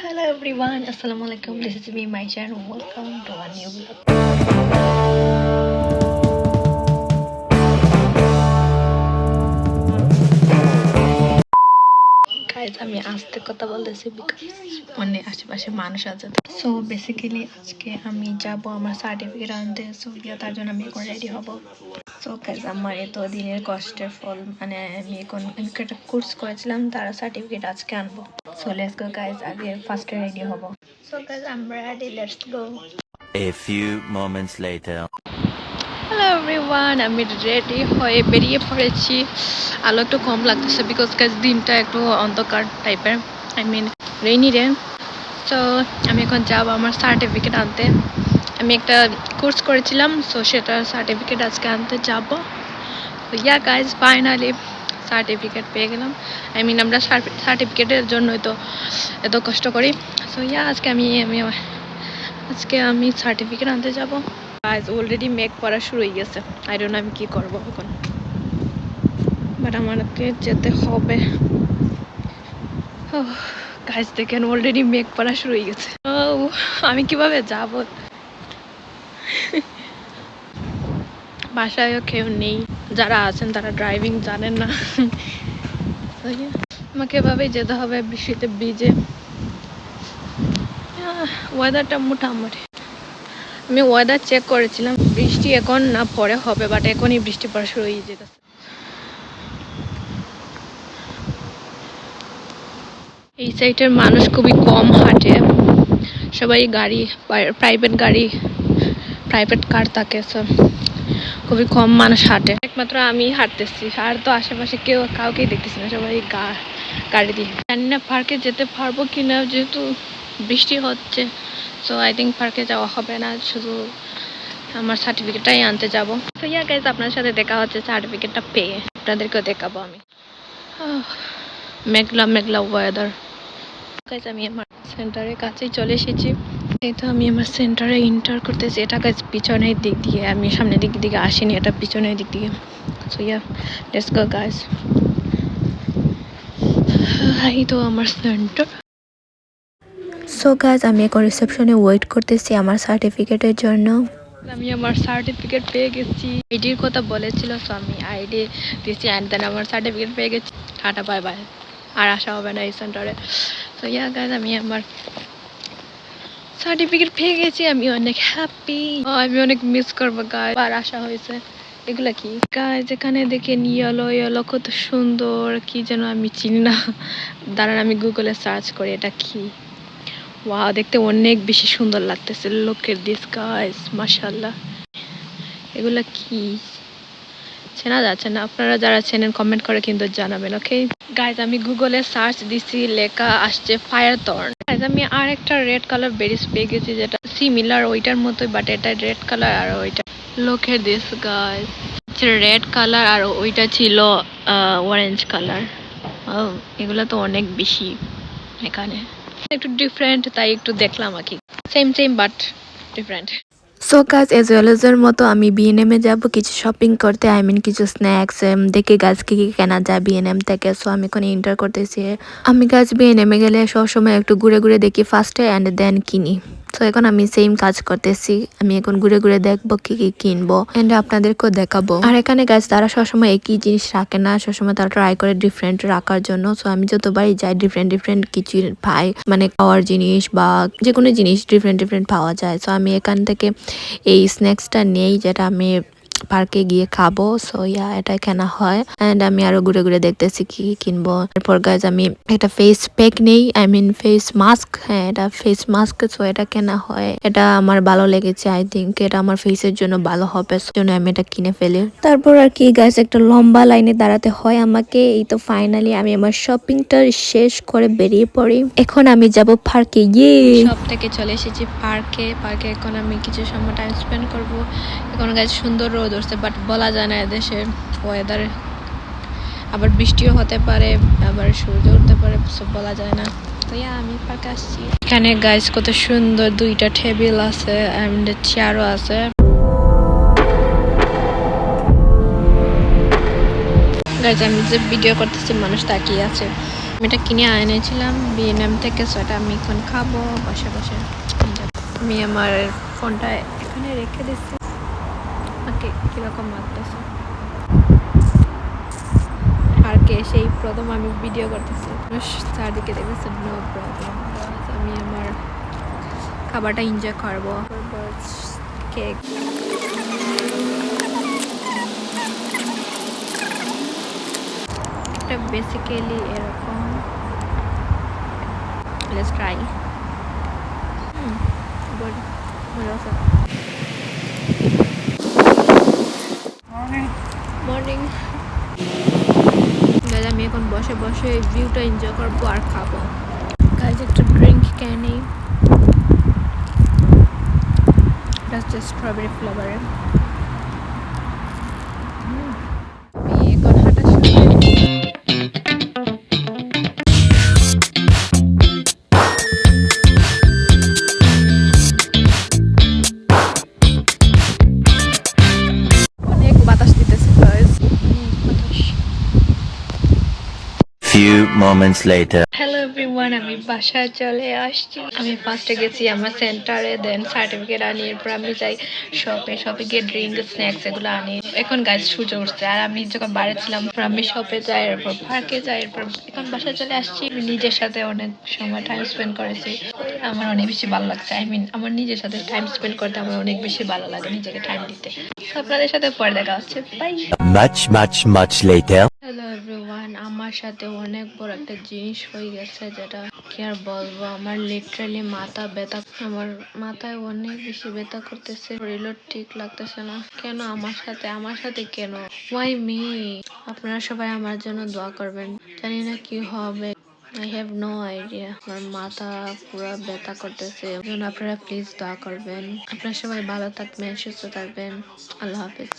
Hello everyone, Assalamualaikum. This is me, Maisha, and welcome to a new vlog. Guys, আমি আস্তে কথা বলতেছি because মানে আশেপাশে মানুষ আছে। সো বেসিক্যালি আজকে আমি যাব আমার সার্টিফিকেট আনতে। সো তার জন্য আমি এখন রেডি হব। সো গাইজ আমার এত দিনের কষ্টের ফল, মানে আমি একটা কোর্স করেছিলাম, তার সার্টিফিকেট আজকে আনবো। সো লেটস গো গাইজ, আগে ফার্স্টে রেডি হব। So guys I am ready, let's go. A few moments later. Hello everyone, আমি রেডি হয়ে বেরিয়ে পড়েছি। আলো একটু কম লাগতেছে বিকজ গাইজ দিনটা একটু অন্ধকার টাইপের, I mean rainy day. So আমি এখন যাব আমার সার্টিফিকেট আনতে। আমি একটা কোর্স করেছিলাম, সো সেটার সার্টিফিকেট আজকে আনতে যাব। তো ইয়া গাইজ ফাইনালি সার্টিফিকেট পেয়ে গেলাম। আই মিন আমরা সার্টিফিকেটের জন্যই তো এত কষ্ট করি। সো ইয়া আজকে আমি সার্টিফিকেট আনতে যাব। গাইজ অলরেডি মেক করা শুরু হয়ে গেছে। আই ডোন্ট নো আমি কি করবো এখন, বাট আমাকে যেতে হবে। গাইজ দেখেন অলরেডি মেক করা শুরু হয়ে গেছে। আমি কিভাবে যাব? বাসায়ও কেউ নেই, যারা আছেন তারা ড্রাইভিং জানেন না। আমাকে এভাবেই যেতে হবে বৃষ্টিতে ভিজে। ওয়েদারটা মোটামুটি, আমি ওয়েদার চেক করেছিলাম, বৃষ্টি এখন না পরে হবে, বাট এখনই বৃষ্টি পড়া শুরু হয়ে যেতেছে। এই সাইডের মানুষ খুবই কম হাঁটে, সবাই গাড়ি, প্রাইভেট কার থাকে, সো খুবই কম মানুষ হাঁটে। একমাত্র আমি হাঁটতেছি, আর তো আশেপাশে কাউকেই দেখতেছি না, সবাই গাড়ি দিয়ে। জানি না পার্কে যেতে পারবো কিনা, যেহেতু বৃষ্টি হচ্ছে। সো আই থিঙ্ক পার্কে যাওয়া হবে না, শুধু আমার সার্টিফিকেটটাই আনতে যাবো। তো ইয়া গাইজ, আপনার সাথে দেখা হচ্ছে সার্টিফিকেটটা পেয়ে, আপনাদেরকেও দেখাবো আমি। মেঘলা মেঘলা ওয়েদার। গাইজ আমি আমার সেন্টারের কাছেই চলে এসেছি। এই তো আমি আমার সেন্টারে এন্টার করতেছি। এটা গাইজ পিছনের দিক দিয়ে, আমি সামনের দিকে আসিনি, এটা পিছনের দিক দিয়ে। So yeah let's go guys. এই তো আমার সেন্টার। সো গাইজ আমি এখন রিসেপশনে ওয়েট করতেছি আমার সার্টিফিকেটের জন্য। আমি আমার সার্টিফিকেট পেয়ে গেছি। আইডির কথা বলেছিল, সো আমি আইডি দিয়েছি অ্যান্ড দেন আমার সার্টিফিকেট পেয়ে গেছি। টাটা বাই বাই, আর আসা হবে না এই সেন্টারে। তো ইয়া গাইজ আমি আমার সার্টিফিকেট পেয়ে গেছি, আমি অনেক হ্যাপি। আমি অনেক মিস করবো গাইজ, আর আসা হয়েছে। এগুলা কি গাইজ? এখানে দেখেন ইয়েলো কত সুন্দর, কি যেন আমি চিনি না। দাঁড়ান আমি গুগলে সার্চ করি এটা কি। ওয়াও, দেখতে অনেক বেশি সুন্দর লাগতেছে। লুক এট দিস গাইজ, মাশাআল্লাহ। এগুলা কি চেনা যাচ্ছে না, আপনারা যারা চেনেন কমেন্ট করে কিন্তু জানাবেন, ওকে গাইজ। আমি গুগলে সার্চ দিছি, লেখা আসছে ফায়ার থর্ন। গাইজ আমি আর একটা রেড কালার বেরিস পেয়ে গেছি, যেটা সিমিলার ওইটার মতোই, বাট এটা রেড কালার আর ওইটা look at this guys, red colour আর ওইটা ছিল অরেঞ্জ কালার। এগুলো তো অনেক বেশি, এখানে একটু ডিফারেন্ট, তাই একটু দেখলাম আর কি। Same but different. সো গাছ এজ ওয়েল এর মতো আমি বিএনএম এ যাবো কিছু শপিং করতে, আই মিন কিছু স্ন্যাক্স দেখে গাছ কি কেনা যায় বিএনএম থেকে। সো আমি এখন এন্টার করতেছি। আমি গাছ বিএনএম এ গেলে সবসময় একটু ঘুরে ঘুরে দেখি ফার্স্টে অ্যান্ড দেন কিনি। তো এখন আমি সেম কাজ করতেছি, আমি এখন ঘুরে ঘুরে দেখবো কি কি কিনবো এন্ড আপনাদেরকেও দেখাবো। আর এখানে গাছ তারা সবসময় একই জিনিস রাখে না, সবসময় তারা ট্রাই করে ডিফারেন্ট রাখার জন্য। সো আমি যতবারই যাই ডিফারেন্ট কিছু পাই, মানে খাওয়ার জিনিস বা যে কোনো জিনিস ডিফারেন্ট পাওয়া যায়। সো আমি এখান থেকে এই স্ন্যাক্সটা নেই, যেটা আমি পার্কে গিয়ে খাবো। সো ইয়া এটা কেনা হয় এন্ড আমি আরো ঘুরে ঘুরে দেখতেছি কি কিনবো। এরপর গাইজ আমি একটা ফেস প্যাক নেই, আই মিন ফেস মাস্ক। হ্যাঁ, এটা ফেস মাস্ক। সো এটা কেনা হয়, এটা আমার ভালো লেগেছে। আই থিঙ্ক এটা আমার ফেসের জন্য ভালো হবে, জন্য আমি এটা কিনে ফেলি। তারপর আর কি গাইজ, একটা লম্বা লাইনে দাঁড়াতে হয় আমাকে। এই তো ফাইনালি আমি আমার শপিংটা শেষ করে বেরিয়ে পড়ি। এখন আমি যাব পার্কে। সব থেকে চলে এসেছি পার্কে। এখন আমি কিছু সময় টাইম স্পেন্ড করবো। এখন গাইজ সুন্দর রোদ উঠছে, বাট বলা যায় না এদেশের ওয়েদারে, আবার বৃষ্টিও হতে পারে, আবার সূর্য উঠতে পারে, সব বলা যায় না। তো আমি পার্কে আসছি। এখানে গাইজ কত সুন্দর দুইটা টেবিল আছে এন্ড চেয়ারও আছে। গাইজ আমি যে ভিডিও করতেছি মানুষ তাকিয়ে আছে, এটা কিনে এনেছিলাম বিএনএম থেকে, সো এটা আমি এখন খাবো বসে বসে। আমি আমার ফোনটা এখানে রেখে দিচ্ছি। ওকে, কীরকম লাগতেছে আর কে সেই প্রথম আমি ভিডিও করতেছি, চারদিকে দেখতেছি নো প্রবলেম। আমি আমার খাবারটা এনজয় করবো। কেক এটা বেসিক্যালি এরকম। Let's try. গুড, মজা আছে। মর্নিং। গাইজ আমি এখন বসে বসে ভিউটা এনজয় করবো আর খাবো। গাইজ একটা ড্রিঙ্ক খেয়ে নিই, এটা হচ্ছে স্ট্রবেরি ফ্লেভারের। আমি এখন হাঁটা অনেক বাতাস দিতেছে গাইজ, অনেক বাতাস। Few moments later. Hello everyone, আমি বাসায় চলে আসছি। আমি ফার্স্টে গেছি আমার সেন্টারে, দেন সার্টিফিকেট আনি, এরপর আমি যাই শপে গিয়ে ড্রিঙ্ক স্ন্যাক্স এগুলো আনি। এখন গাছ সূর্য উঠছে আর আমি যখন বাইরে ছিলাম আমি শপে যাই, এরপর পার্কে যাই, এরপর এখন বাসায় চলে আসছি। আমি নিজের সাথে অনেক সময় টাইম স্পেন্ড করেছি, আমার অনেক বেশি ভালো লাগছে। আমার নিজের সাথে টাইম স্পেন্ড করতে আমার অনেক বেশি ভালো লাগে, নিজেকে টাইম দিতে। আপনাদের সাথে পরে দেখা হচ্ছে, bye. Much later. Hello everyone, আমার সাথে অনেক বড় একটা জিনিস হয়ে গেছে, যেটা কি আর বলবো। আমার লিটারালি মাথা ব্যথা, আমার মাথায় অনেক বেশি ব্যথা করতেছে, শরীরও ঠিক লাগতেছে না। কেন আমার সাথে কেন? Y me? আপনারা সবাই আমার জন্য দোয়া করবেন, জানি না কি হবে। I have no idea. আমার মাথা পুরো ব্যথা করতেছে, জন্য আপনারা প্লিজ দোয়া করবেন। আপনারা সবাই ভালো থাকবেন, সুস্থ থাকবেন। আল্লাহ হাফেজ।